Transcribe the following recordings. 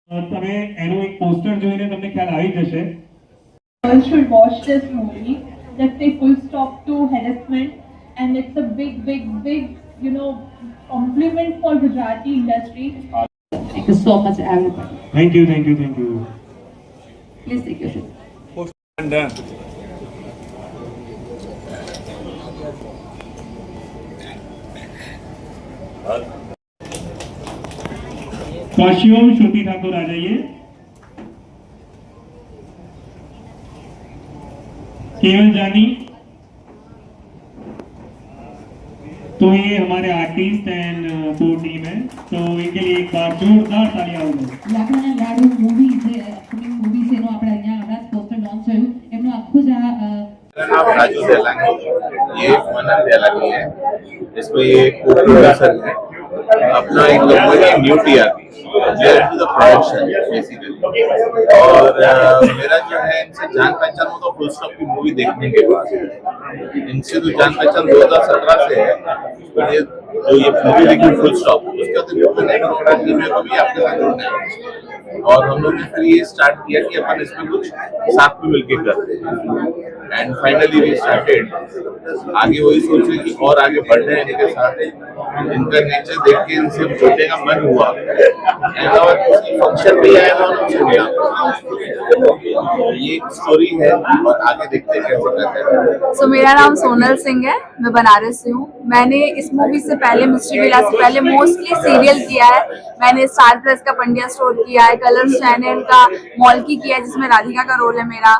તમે એનું એક પોસ્ટર જોઈને તમને ખ્યાલ આવી જશે. Girls should watch this movie. Just say full stop to harassment, and it's a big, compliment for Gujarati industry. Thank you so much, everybody. Thank you. Please take your seat. Costume Shruti Thakur आ जाइए. केवल जानी. तो ये हमारे artist and को team है, तो इनके लिए एक बार जोरदार तालियां होगी. લાકડાના લાડુ મૂવી જે અપકમિંગ મૂવી છે એનો આપણે અહીંયા હમણાં પોસ્ટર લોન્ચ થયું એમનું આખું જ આ मेरा नाम राजू देलानी, ये मनन देलानी है, इसमें ये को-प्रोड्यूसर है. अपना एक company new TRP the production basically. और मेरा जो है इनसे जान पहचान हो तो फुल स्टॉप की मूवी देखने के बाद. इनसे तो जान पहचान 2017 से है, पर ये जो ये मूवी देखी फुल स्टॉप उसके बाद मेरे को भी आपके साथ जुड़ना है. और हम लोग ने फिर ये स्टार्ट किया कि अपन इसमें कुछ साथ में मिलके करते हैं. And finally we started. आगे वही सोच रहे कि और आगे बढ़ रहे हैं इनके साथ. इनका नेचर देख के इनसे जुड़ने का मन हुआ. और किसी फंक्शन में आया था उनसे मिला. ये एक स्टोरी है और आगे देखते हैं कैसे करते हैं. सो मेरा नाम सोनल सिंह है, मैं बनारस से हूँ. मैंने इस मूवी से पहले मिस्ट्री विला से पहले मोस्टली सीरियल किया है. मैंने स्टार प्लस का पंड्या स्टोर किया है, कलर्स चैनल का मॉल्की किया है जिसमें राधिका का रोल है मेरा.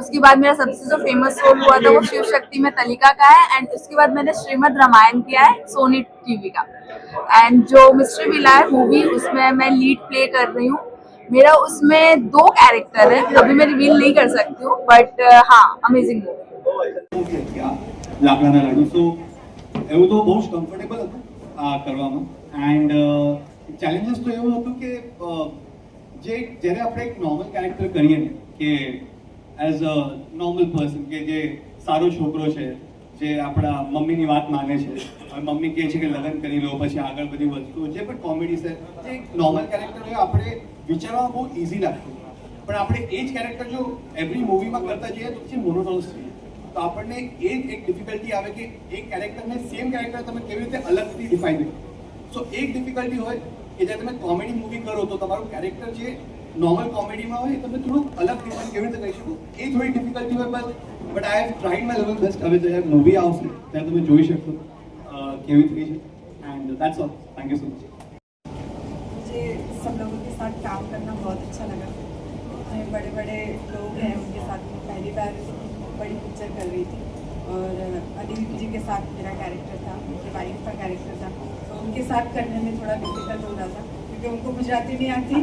उसके बाद मेरा सबसे जो फेमस रोल हुआ था वो शिव शक्ति में तलिका का है. एंड उसके बाद मैंने श्रीमद रामायण किया है सोनी टीवी का. एंड जो मिस्ट्री विला है मूवी उसमें मैं लीड प्ले कर रही हूँ. मेरा उसमें 2 कैरेक्टर है, अभी मैं रिवील नहीं कर सकती हूँ, बट हाँ अमेजिंग मूवी. લાકડાના લાડુ. સો એવું તો બહુ જ કમ્ફર્ટેબલ હતું આ કરવામાં. એન્ડ ચેલેન્જીસ તો એવું હતું કે જ્યારે આપણે એક નોર્મલ કેરેક્ટર કરીએ ને કે એઝ અ નોર્મલ પર્સન કે જે સારો છોકરો છે, જે આપણા મમ્મીની વાત માને છે, હવે મમ્મી કહે છે કે લગ્ન કરી લો પછી આગળ બધી વસ્તુઓ જે પણ કોમેડી છે જે એક નોર્મલ કેરેક્ટર હોય આપણે વિચારવામાં બહુ ઇઝી લાગતું. પણ આપણે એ જ કેરેક્ટર જો એવરી મૂવીમાં કરતા જઈએ તો પછી મોનોટોનસ થઈએ. તો આપણને એ જ એક ડિફિકલ્ટી આવે કે એક કેરેક્ટરને સેમ કેરેક્ટર તમે કેવી રીતે અલગથી ડિફાઇન કરો. સો એક ડિફિકલ્ટી હોય કે જ્યારે તમે કોમેડી મૂવી કરો તો તમારું કેરેક્ટર જે નોર્મલ કોમેડીમાં હોય તમે થોડુંક અલગ ડિફાઇન કેવી રીતે કરી શકો એ થોડી ડિફિકલ્ટી હોય. But I have tried my level best. હવે જ્યારે મૂવી આવશે ત્યારે તમે જોઈ શકશો કેવી થઈ છે. And that's all. Thank you so much. मुझे सब लोगों के साथ काम करना बहुत अच्छा लगा. बड़े बड़े लोग हैं उनके साथ मैं पहली बार बड़ी पिक्चर कर रही थी. और अदिति जी के साथ मेरा कैरेक्टर था, उनके वाइफ का कैरेक्टर था. तो उनके साथ करने में थोड़ा डिफिकल्ट हो रहा था क्योंकि उनको गुजराती नहीं आती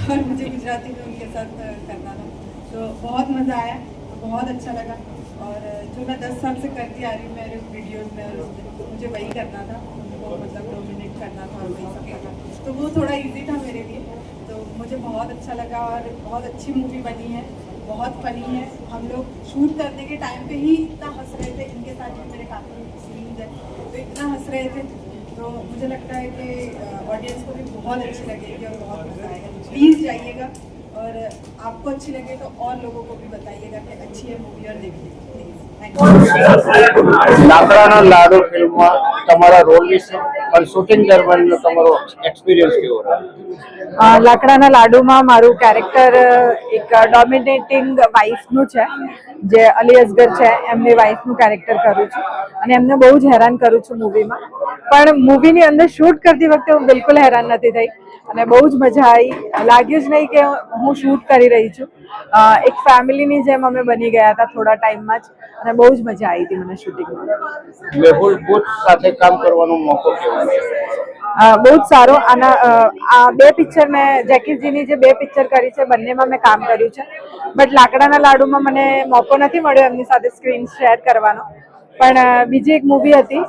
और मुझे गुजराती में उनके साथ करना था. तो बहुत मज़ा आया, बहुत अच्छा लगा. और जो मैं 10 साल से करती आ रही हूँ मेरे वीडियोज़ में और मुझे वही करना था, उनको मतलब डोमिनेट करना था और वही सब करना. तो वो थोड़ा इजी था मेरे लिए. तो मुझे बहुत अच्छा लगा और बहुत अच्छी मूवी बनी है, बहुत फनी है. हम लोग शूट करने के टाइम पे ही इतना हंस रहे थे. इनके साथ भी मेरे काफ़ी सीन्स है तो इतना हंस रहे थे. तो मुझे लगता है कि ऑडियंस को भी बहुत अच्छी लगेगी और बहुत मज़ा आएगा. प्लीज़ जाइएगा और आपको अच्छी लगे तो और लोगों को भी बताइएगा कि अच्छी है मूवी और देखिए प्लीज़. લાકડાના લાડુ ફિલ્મમાં તમારા રોલ વિશે અને શૂટિંગ દરમિયાનનો તમારો એક્સપિરિયન્સ કેવો રહ્યો? લાકડાના લાડુમાં મારું કેરેક્ટર એક ડોમિનેટિંગ વાઇફનું છે જે અલી અસગર છે એમની વાઇફનું કેરેક્ટર કરું છું અને એમને બહુ જ હેરાન કરું છું મૂવીમાં. પણ મૂવીની અંદર શૂટ કરતી વખતે હું બિલકુલ હેરાન નથી થઈ અને બહુ જ મજા આવી. લાગ્યું જ નહીં કે હું શૂટ કરી રહી છું. એક ફેમિલીની જેમ અમે બની ગયા હતા થોડા ટાઈમમાં જ અને બહુ જ મજા આવી હતી મને શૂટિંગમાં. મેહુલ બુટ સાથે કામ કરવાનો મોકો કેવો રહ્યો? બહુ જ સારો. આ 2 પિક્ચર મેં જેકીજીની જે 2 પિક્ચર કરી છે બંનેમાં મેં કામ કર્યું છે. બટ લાકડાના લાડુમાં મને મોકો નથી મળ્યો એમની સાથે સ્ક્રીન શેર કરવાનો. પણ બીજી એક મૂવી હતી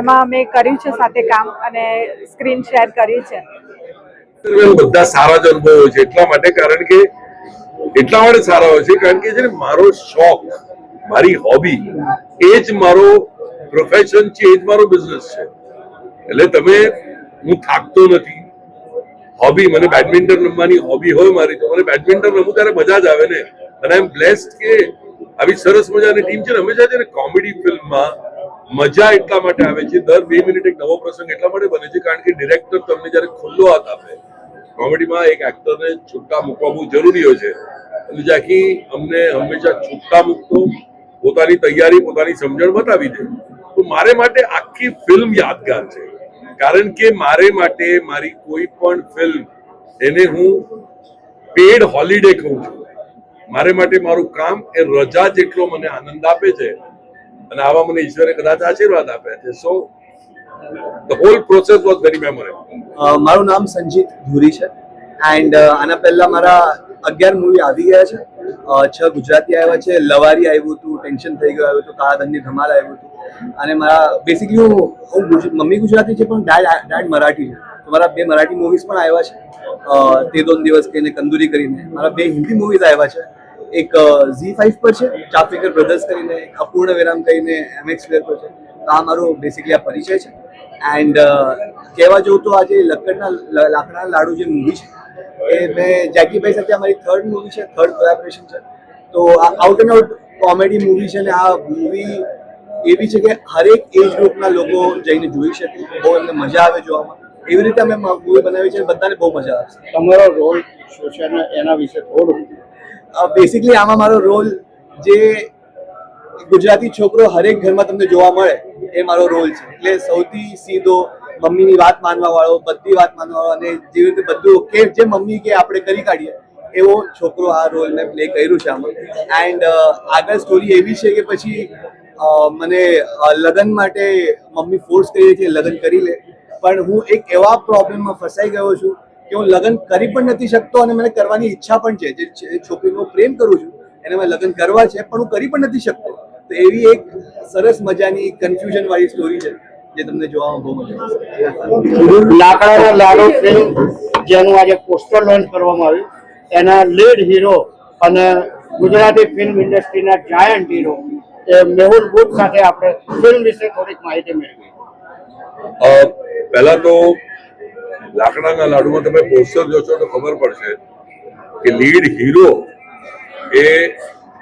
એમાં મેં કર્યું છે સાથે કામ અને સ્ક્રીન શેર કરી છે. બધા સારા જ અનુભવો છે એટલા માટે કારણ કે સારા હોય છે કારણ કે છે ને મારો શોખ મારી હોબી એ જ મારો પ્રોફેશન છે, એ જ મારો બિઝનેસ છે. એટલે હું થાકતો નથી. હોબી, મને બેડમિન્ટન રમવાની હોબી હોય મારી, તો મને બેડમિન્ટન રમું ત્યારે મજા જ આવે ને. અને આઈ એમ બ્લેસ્ડ કે આવી સરસ મજાની ટીમ છે ને. હંમેશા છે ને કોમેડી ફિલ્મમાં મજા એટલા માટે આવે છે, દર 2 મિનિટ એક નવો પ્રસંગ એટલા માટે બને છે કારણ કે ડિરેક્ટર તમને જયારે ખુલ્લો હાથ આપે. કોમેડીમાં એક એક્ટરને છૂટા મૂકવા બહુ જરૂરી હોય છે, એટલે જાકી અમને હંમેશા છૂટા મૂકતો, પોતાની તૈયારી, પોતાની સમજણ બતાવી દે. તો મારે માટે આખી ફિલ્મ યાદગાર છે, કારણ કે મારે માટે મારી કોઈ પણ ફિલ્મ એને હું પેડ હોલિડે કહું છું. મારે માટે મારું કામ એ રજા જેટલો મને આનંદ આપે છે, અને આવા મને ઈશ્વરે કદાચ આશીર્વાદ આપ્યા છે. So the whole process was very memorable. મારું નામ સંજીત ધુરી છે એન્ડ આના પહેલા મારા 11 મૂવી આવી ગયા છે. 6 ગુજરાતી આવ્યા છે, લવારી આવ્યું હતું, ટેન્શન થઈ ગયું આવ્યું હતું, કાળાધનની ધમાલ આવ્યું હતું. અને મારા બેસિકલી હું મમ્મી ગુજરાતી છે પણ ડેડ મરાઠી છે, તો મારા 2 મરાઠી મૂવીઝ પણ આવ્યા છે. તે 2 દિવસ કહીને, કંદુરી કરીને. મારા 2 હિન્દી મૂવીઝ આવ્યા છે. એક ZEE5 પર છે, ચાફેકર બ્રધર્સ કરીને, અપૂર્ણ વિરામ કરીને MX પ્લેયર પર છે. તો આ મારો બેસિકલી આ પરિચય છે. એન્ડ કહેવા જવું તો આજે લાકડાના લાડુ જે મૂવી છે એ મેં જેકીભાઈ સાથે અમારી 3rd મૂવી છે, 3rd કોલેબોરેશન છે. તો આ out and out comedy movie છે અને આ મૂવી એવી છે કે હરેક એજ ગ્રુપના લોકો જઈને જોઈ શકે, બહુ એમને મજા આવે જોવામાં. એવી રીતે અમે મૂવી બનાવી છે, બધાને બહુ મજા આવશે. તમારો રોલ શું છે અને એના વિશે થોડું? બેસિકલી આમાં મારો રોલ જે ગુજરાતી છોકરો હરેક ઘરમાં તમને જોવા મળે એ મારો રોલ છે. એટલે સૌથી સીધો, મમ્મીની વાત માનવા વાળો, બધી વાત માનવા વાળો, અને જેવી રીતે બધું કે જે મમ્મી કે આપણે કરી કાઢીએ એવો છોકરો આ રોલ મેં પ્લે કર્યું છે આમાં. એન્ડ આગળ સ્ટોરી એવી છે કે પછી મને લગ્ન માટે મમ્મી ફોર્સ કરી છે લગ્ન કરી લે, પણ હું એક એવા પ્રોબ્લેમમાં ફસાઈ ગયો છું કે હું લગ્ન કરી પણ નથી શકતો અને મને કરવાની ઈચ્છા પણ છે. જે છોકરીનો પ્રેમ કરું છું એને મેં લગ્ન કરવા છે પણ હું કરી પણ નથી શકતો. તો એવી એક સરસ મજાની કન્ફ્યુઝન વાળી સ્ટોરી છે જે તમને જોવામાં બહુ મજા આવશે. લાકડાના લાડુ ફિલ્મ જેનું આજે પોસ્ટર લોન્ચ કરવામાં આવ્યું, એના લીડ હીરો અને ગુજરાતી ફિલ્મ ઇન્ડસ્ટ્રીના જાયન્ટ હીરો મેહુલ બુટ સાથે આપણે ફિલ્મ વિશે થોડીક માહિતી મેળવી. પહેલા તો લાકડાના લાડુમાં તમે પોસ્ટર જોશો તો ખબર પડશે કે લીડ હીરો એ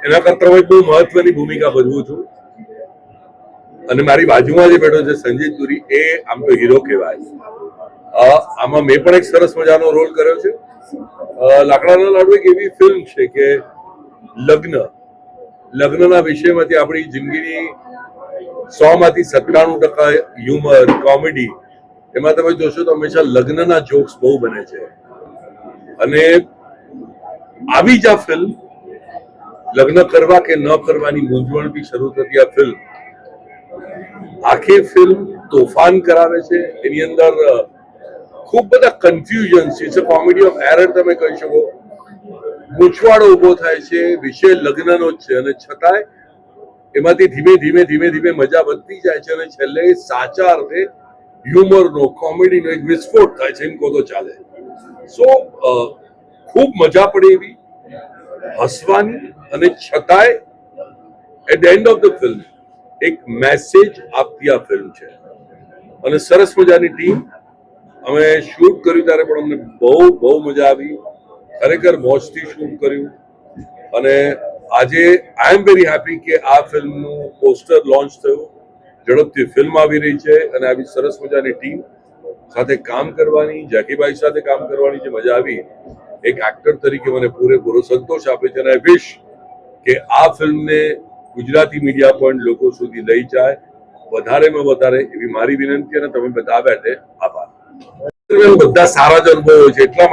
એના કરતા બહુ મહત્વની ભૂમિકા ભજવું છું. અને મારી બાજુમાં જે બેઠો છે સંજીત પુરી, એ આમ તો હીરો કહેવાય. આમાં મેં પણ એક સરસ મજાનો રોલ કર્યો છે. લાકડાના લાડુ એક એવી ફિલ્મ છે કે લગ્નના વિષયમાંથી આપણી જિંદગીની 100માંથી 97% હ્યુમર, કોમેડી, એમાં તમે જોશો તો હંમેશા લગ્નના જોક્સ બહુ બને છે. અને આવી જ આ ફિલ્મ લગ્ન કરવા કે ન કરવાની મૂંઝવણથી શરૂ થતી આ ફિલ્મ આખી ફિલ્મ તોફાન કરાવે છે. એની અંદર ખૂબ બધા કન્ફ્યુઝન છે. It's a comedy of error તમે કહી શકો. ગૂંચવાડો ઉભો થાય છે, વિષય લગ્નનો જ છે, અને છતાંય એમાંથી ધીમે ધીમે મજા વધતી જાય છે, અને છેલ્લે સાચા અર્થે હ્યુમરનો, કોમેડીનો એક વિસ્ફોટ થાય છે, એમ કહો તો ચાલે. સો ખૂબ મજા પડે એવી, હસવાની, અને છતાંય at the end of the film એક મેસેજ આપતી આ ફિલ્મ છે. અને સરસ મજાની ટીમ. અમે શૂટ કર્યું ત્યારે પણ અમને બહુ મજા આવી. ખરેખર મોજથી શૂટ કર્યું. અને આજે આઈ એમ વેરી હેપી કે આ ફિલ્મનું પોસ્ટર લોન્ચ થયું, ઝડપથી ફિલ્મ આવી રહી છે, અને આવી સરસ મજાની ટીમ સાથે કામ કરવાની, જેકીભાઈ સાથે કામ કરવાની જે મજા આવી, એક એક્ટર તરીકે મને પૂરેપૂરો સંતોષ આપે છે. અને આઈ વિશ કે આ ફિલ્મને ગુજરાતી મીડિયા પણ લોકો સુધી લઈ જાય, વધારેમાં વધારે એવી મારી વિનંતી. અને તમે બધા આવ્યા એટલે આભાર. બધા સારા જ અનુભવ હોય છે, એટલા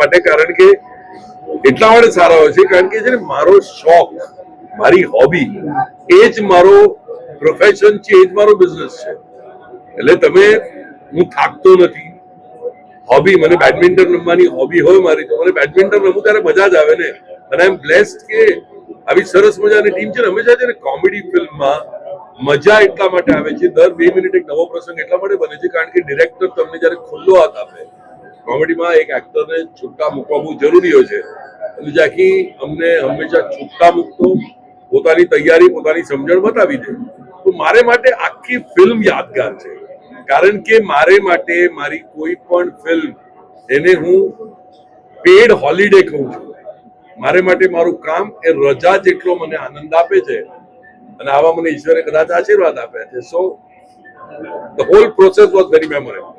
માટે સારા હોય છે કારણ કે છે મારો શોખ, મારી હોબી, એ જ મારો પ્રોફેશન છે, એ જ મારો બિઝનેસ છે. એટલે હું થાકતો નથી. હોબી, મને બેડમિન્ટન રમવાની હોબી હોય મારી, તો મને બેડમિન્ટન રમું ત્યારે મજા જ આવે ને. અને આઈ એમ બ્લેસ્ડ કે આવી સરસ મજાની ટીમ છે ને. હંમેશા છે ને કોમેડી ફિલ્મમાં મજા એટલા માટે આવે છે, દર 2 મિનિટ એક નવો પ્રસંગ એટલા માટે બને છે કારણ કે ડિરેક્ટર તમને જયારે ખુલ્લો હાથ આપે. કોમેડીમાં એક એક્ટરને છૂટા મૂકવા બહુ જરૂરી હોય છે, એટલે જાકી અમને હંમેશા છૂટા મૂકતો, પોતાની તૈયારી, પોતાની સમજણ બતાવી દે. તો મારે માટે આખી ફિલ્મ યાદગાર છે, કારણ કે મારે માટે મારી કોઈ પણ ફિલ્મ એને હું પેડ હોલિડે કહું છું. મારે માટે મારું કામ એ રજા જેટલો મને આનંદ આપે છે અને આવા મને ઈશ્વરે કદાચ આશીર્વાદ આપ્યા છે. So the whole process was very memorable.